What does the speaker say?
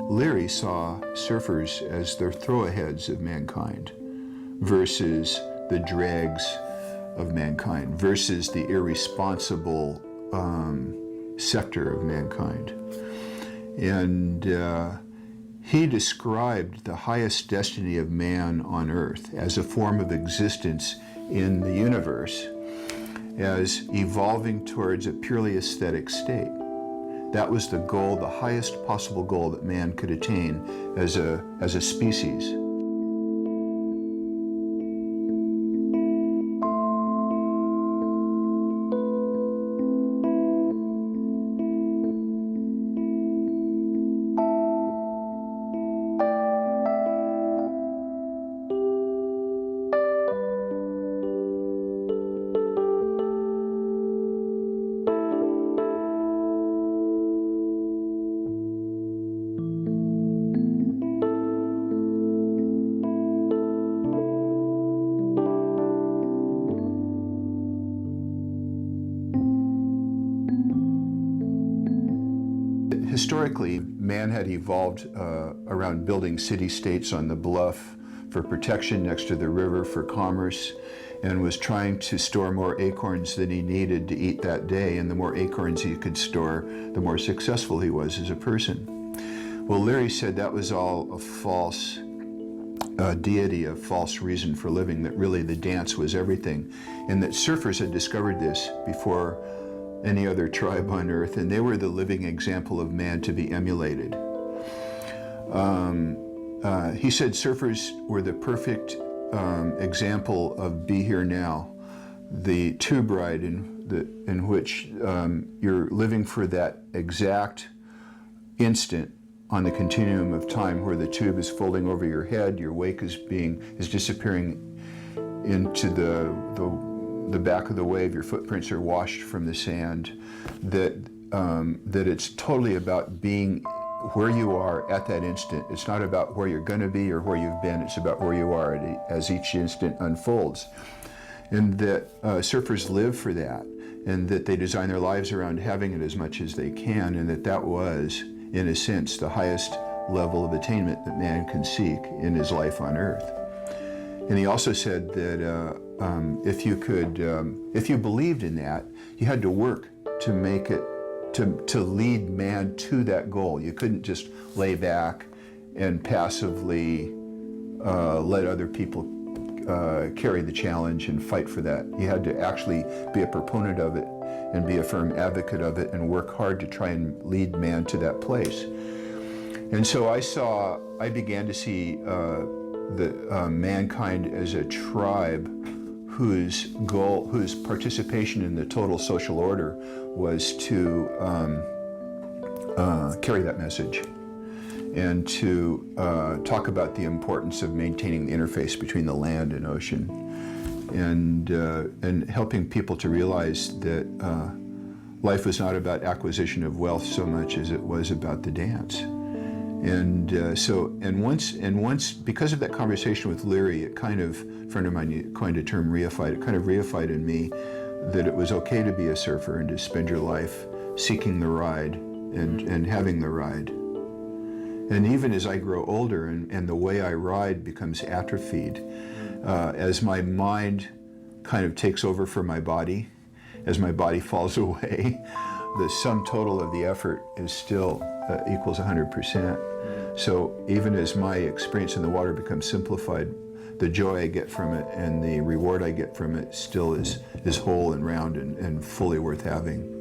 Leary saw surfers as the throwaheads of mankind versus the dregs of mankind, versus the irresponsible sector of mankind. And he described the highest destiny of man on earth as a form of existence in the universe as evolving towards a purely aesthetic state. That was the goal, the highest possible goal that man could attain as a species. Historically, man had evolved around building city-states on the bluff for protection next to the river, for commerce, and was trying to store more acorns than he needed to eat that day. And the more acorns he could store, the more successful he was as a person. Well, Leary said that was all a false deity, a false reason for living, that really the dance was everything, and that surfers had discovered this before any other tribe on earth, and they were the living example of man to be emulated. He said surfers were the perfect example of be here now, the tube ride in which you're living for that exact instant on the continuum of time where the tube is folding over your head, your wake is disappearing into the back of the wave, your footprints are washed from the sand, that it's totally about being where you are at that instant. It's not about where you're going to be or where you've been, it's about where you are as each instant unfolds. And that surfers live for that, and that they design their lives around having it as much as they can, and that was, in a sense, the highest level of attainment that man can seek in his life on earth. And he also said that if you believed in that, you had to work to make it, to lead man to that goal. You couldn't just lay back and passively let other people carry the challenge and fight for that. You had to actually be a proponent of it and be a firm advocate of it and work hard to try and lead man to that place. And so I began to see mankind as a tribe whose participation in the total social order was to carry that message and to talk about the importance of maintaining the interface between the land and ocean, and helping people to realize that life was not about acquisition of wealth so much as it was about the dance. And once, because of that conversation with Leary, a friend of mine coined a term, reified. It kind of reified in me that it was okay to be a surfer and to spend your life seeking the ride and having the ride. And even as I grow older and the way I ride becomes atrophied, as my mind kind of takes over for my body, as my body falls away, the sum total of the effort is still equals 100%. So even as my experience in the water becomes simplified, the joy I get from it and the reward I get from it still is whole and round and fully worth having.